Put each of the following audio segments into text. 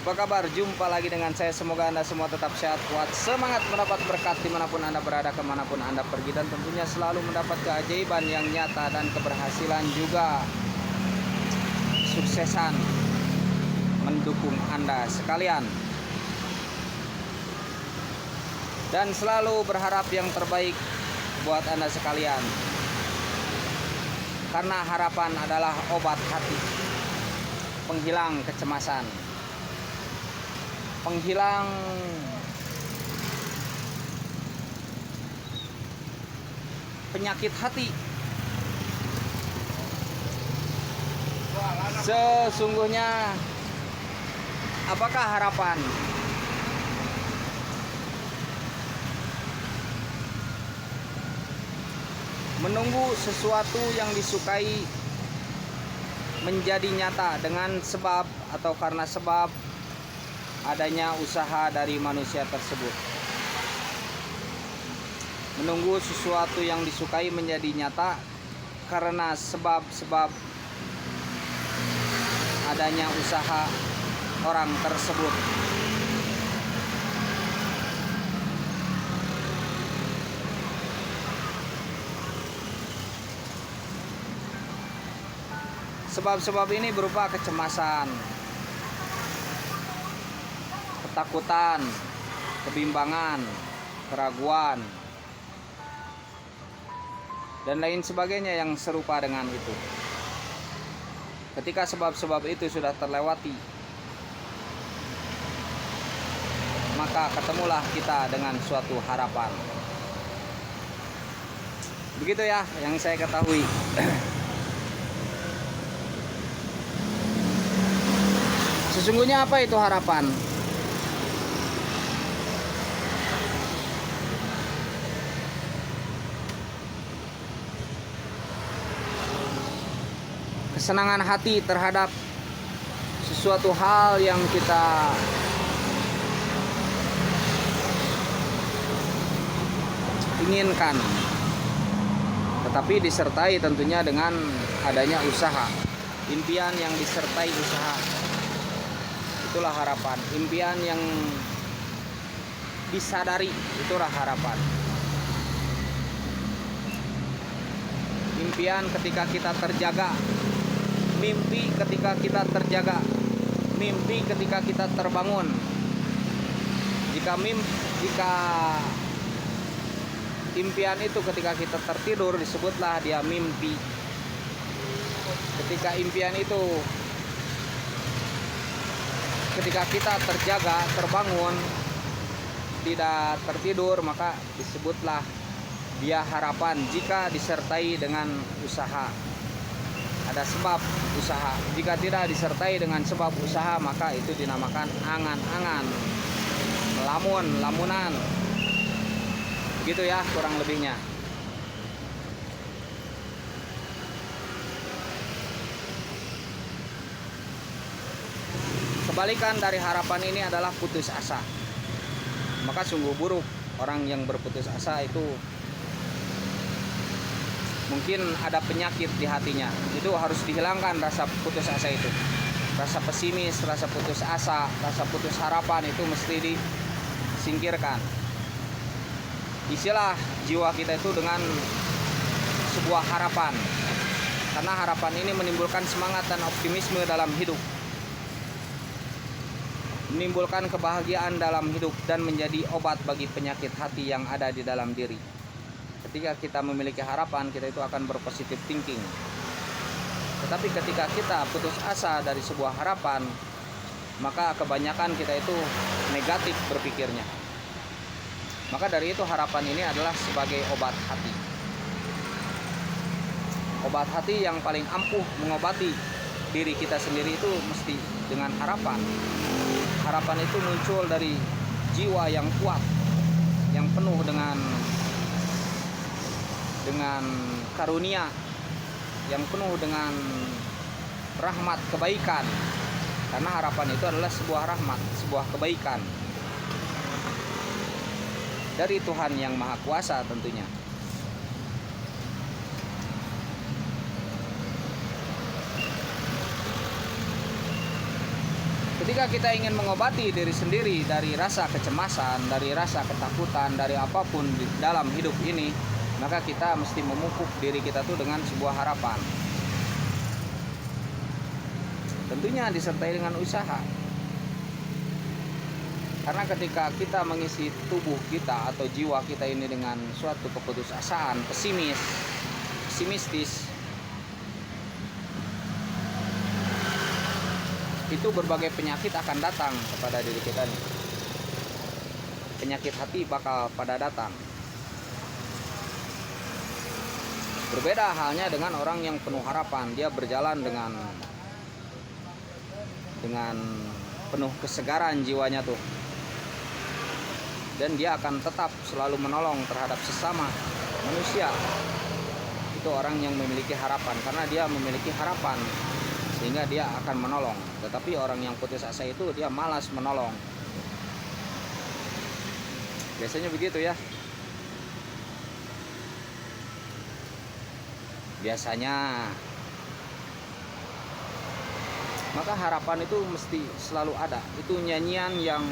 Apa kabar? Jumpa lagi dengan saya. Semoga Anda semua tetap sehat, kuat, semangat mendapat berkat dimanapun Anda berada, kemanapun Anda pergi, dan tentunya selalu mendapat keajaiban yang nyata dan keberhasilan juga suksesan mendukung Anda sekalian. Dan selalu berharap yang terbaik buat Anda sekalian. Karena harapan adalah obat hati, penghilang kecemasan, penghilang penyakit hati. Sesungguhnya, apakah harapan? Menunggu sesuatu yang disukai menjadi nyata dengan sebab atau karena sebab adanya usaha dari manusia tersebut. Menunggu sesuatu yang disukai menjadi nyata karena sebab-sebab adanya usaha orang tersebut. Sebab-sebab ini berupa kecemasan, ketakutan, kebimbangan, keraguan, dan lain sebagainya yang serupa dengan itu. Ketika sebab-sebab itu sudah terlewati, maka ketemulah kita dengan suatu harapan. Begitu ya yang saya ketahui. Sesungguhnya apa itu harapan? Kesenangan hati terhadap sesuatu hal yang kita inginkan, tetapi disertai tentunya dengan adanya usaha. Impian yang disertai usaha, itulah harapan. Impian yang disadari, itulah harapan. Impian ketika kita terjaga, mimpi ketika kita terjaga, mimpi ketika kita terbangun. Jika impian itu ketika kita tertidur, disebutlah dia mimpi. Ketika impian itu ketika kita terjaga, terbangun, tidak tertidur, maka disebutlah dia harapan jika disertai dengan usaha. Ada sebab usaha. Jika tidak disertai dengan sebab usaha, maka itu dinamakan angan-angan, lamunan. Begitu ya kurang lebihnya. Kebalikan dari harapan ini adalah putus asa. Maka sungguh buruk orang yang berputus asa itu. Mungkin ada penyakit di hatinya. Itu harus dihilangkan rasa putus asa itu. Rasa pesimis, rasa putus asa, rasa putus harapan itu mesti disingkirkan. Isilah jiwa kita itu dengan sebuah harapan. Karena harapan ini menimbulkan semangat dan optimisme dalam hidup, menimbulkan kebahagiaan dalam hidup, dan menjadi obat bagi penyakit hati yang ada di dalam diri. Ketika kita memiliki harapan, kita itu akan berpositif thinking. Tetapi ketika kita putus asa dari sebuah harapan, maka kebanyakan kita itu negatif berpikirnya. Maka dari itu harapan ini adalah sebagai obat hati. Obat hati yang paling ampuh mengobati diri kita sendiri itu mesti dengan harapan. Harapan itu muncul dari jiwa yang kuat, yang penuh dengan karunia, yang penuh dengan rahmat kebaikan. Karena harapan itu adalah sebuah rahmat, sebuah kebaikan dari Tuhan yang Maha Kuasa tentunya. Ketika kita ingin mengobati diri sendiri dari rasa kecemasan, dari rasa ketakutan, dari apapun di dalam hidup ini, maka kita mesti memupuk diri kita tuh dengan sebuah harapan. Tentunya disertai dengan usaha. Karena ketika kita mengisi tubuh kita atau jiwa kita ini dengan suatu keputusasaan, pesimistis, itu berbagai penyakit akan datang kepada diri kita nih. Penyakit hati bakal pada datang. Berbeda halnya dengan orang yang penuh harapan. Dia berjalan dengan penuh kesegaran jiwanya tuh. Dan dia akan tetap selalu menolong terhadap sesama manusia. Itu orang yang memiliki harapan, karena dia memiliki harapan sehingga dia akan menolong. Tetapi orang yang putus asa itu dia malas menolong. Biasanya begitu ya. Biasanya. Maka harapan itu mesti selalu ada. Itu nyanyian yang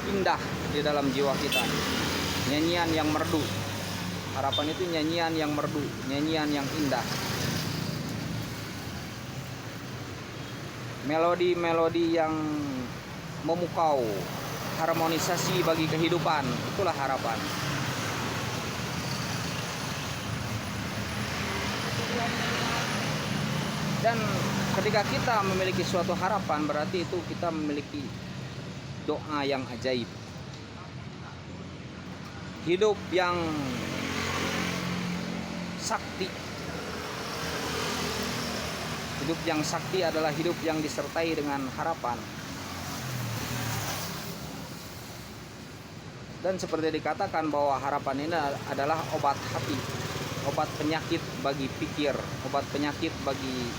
indah di dalam jiwa kita, nyanyian yang merdu. Harapan itu nyanyian yang merdu, nyanyian yang indah, melodi-melodi yang memukau, harmonisasi bagi kehidupan. Itulah harapan. Dan ketika kita memiliki suatu harapan, berarti itu kita memiliki doa yang ajaib. Hidup yang sakti. Hidup yang sakti adalah hidup yang disertai dengan harapan. Dan seperti dikatakan bahwa harapan ini adalah obat hati, obat penyakit bagi pikir, obat penyakit bagi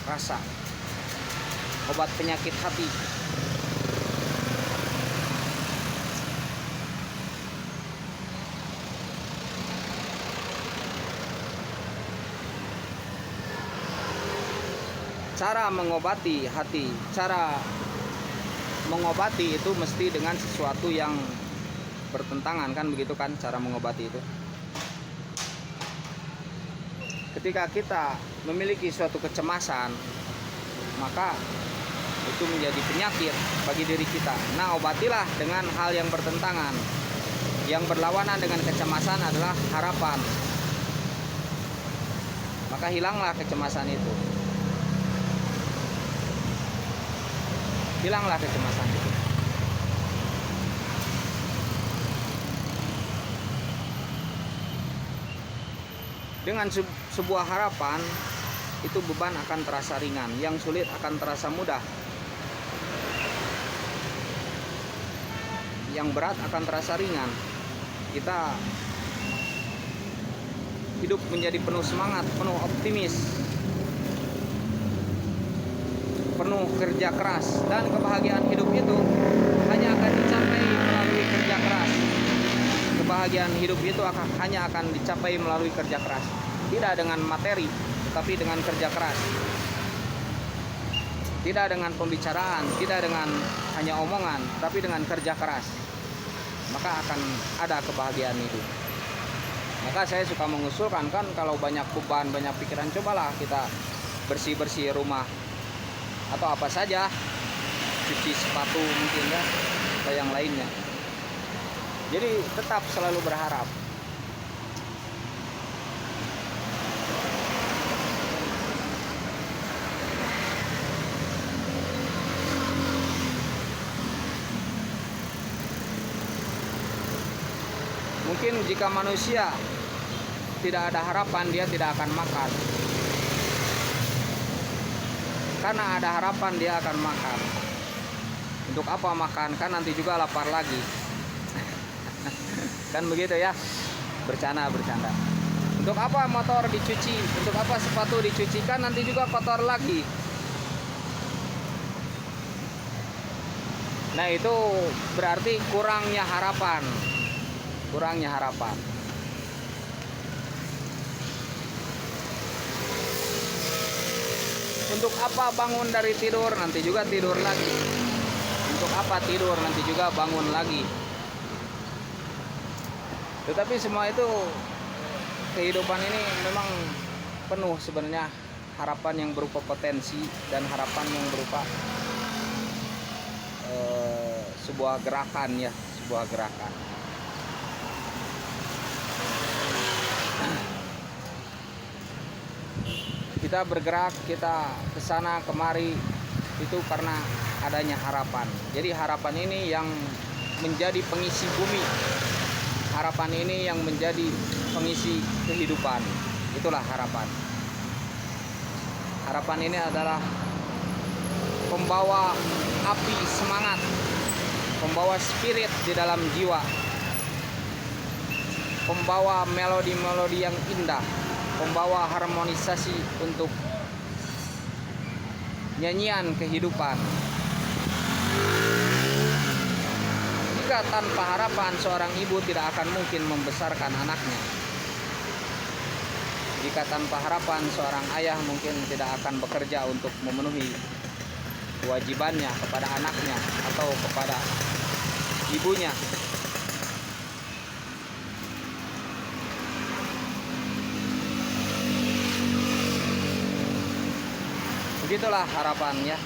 rasa, obat penyakit hati. Cara mengobati hati, cara mengobati itu mesti dengan sesuatu yang bertentangan, kan begitu kan cara mengobati itu. Ketika kita memiliki suatu kecemasan, maka itu menjadi penyakit bagi diri kita. Nah, obatilah dengan hal yang bertentangan. Yang berlawanan dengan kecemasan adalah harapan. Maka hilanglah kecemasan itu. Hilanglah kecemasan itu. Dengan sebuah harapan, itu beban akan terasa ringan, yang sulit akan terasa mudah, yang berat akan terasa ringan. Kita hidup menjadi penuh semangat, penuh optimis, penuh kerja keras, dan kebahagiaan hidup itu hanya akan dicapai melalui kerja keras. Kebahagiaan hidup itu hanya akan dicapai melalui kerja keras, tidak dengan materi, tapi dengan kerja keras, tidak dengan pembicaraan, tidak dengan hanya omongan, tapi dengan kerja keras. Maka akan ada kebahagiaan hidup. Maka saya suka mengusulkan, kan kalau banyak beban, banyak pikiran, cobalah kita bersih-bersih rumah atau apa saja, cuci sepatu mungkin ya, atau yang lainnya. Jadi tetap selalu berharap. Mungkin jika manusia tidak ada harapan, dia tidak akan makan. Karena ada harapan, dia akan makan. Untuk apa makan? Kan nanti juga lapar lagi. Kan begitu ya? Bercanda. Untuk apa motor dicuci? Untuk apa sepatu dicuci? Kan nanti juga kotor lagi. Nah, itu berarti kurangnya harapan. Kurangnya harapan. Untuk apa bangun dari tidur, nanti juga tidur lagi. Untuk apa tidur, nanti juga bangun lagi. Tetapi semua itu, kehidupan ini memang penuh sebenarnya harapan yang berupa potensi dan harapan yang berupa sebuah gerakan ya, sebuah gerakan. Kita bergerak, kita kesana kemari itu karena adanya harapan. Jadi harapan ini yang menjadi pengisi bumi. Harapan ini yang menjadi pengisi kehidupan. Itulah harapan. Harapan ini adalah pembawa api semangat, pembawa spirit di dalam jiwa, pembawa melodi-melodi yang indah, pembawa harmonisasi untuk nyanyian kehidupan. Jika tanpa harapan, seorang ibu tidak akan mungkin membesarkan anaknya. Jika tanpa harapan, seorang ayah mungkin tidak akan bekerja untuk memenuhi kewajibannya kepada anaknya atau kepada ibunya. Begitulah harapan ya,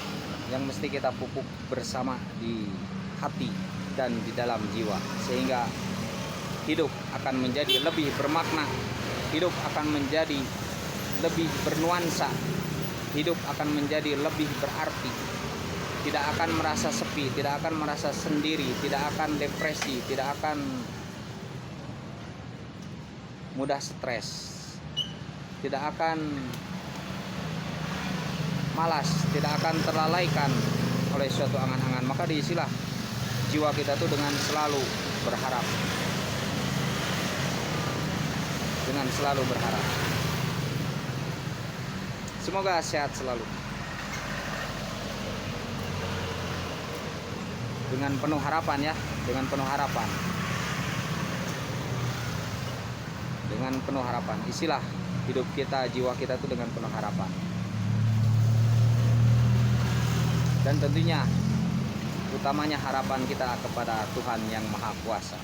yang mesti kita pupuk bersama di hati dan di dalam jiwa, sehingga hidup akan menjadi lebih bermakna, hidup akan menjadi lebih bernuansa, hidup akan menjadi lebih berarti. Tidak akan merasa sepi, tidak akan merasa sendiri, tidak akan depresi, tidak akan mudah stres, tidak akan malas, tidak akan terlalaikan oleh suatu angan-angan. Maka diisilah jiwa kita tuh dengan selalu berharap, dengan selalu berharap. Semoga sehat selalu, dengan penuh harapan ya, dengan penuh harapan, dengan penuh harapan. Isilah hidup kita, jiwa kita tuh dengan penuh harapan. Dan tentunya utamanya harapan kita kepada Tuhan yang Maha Kuasa.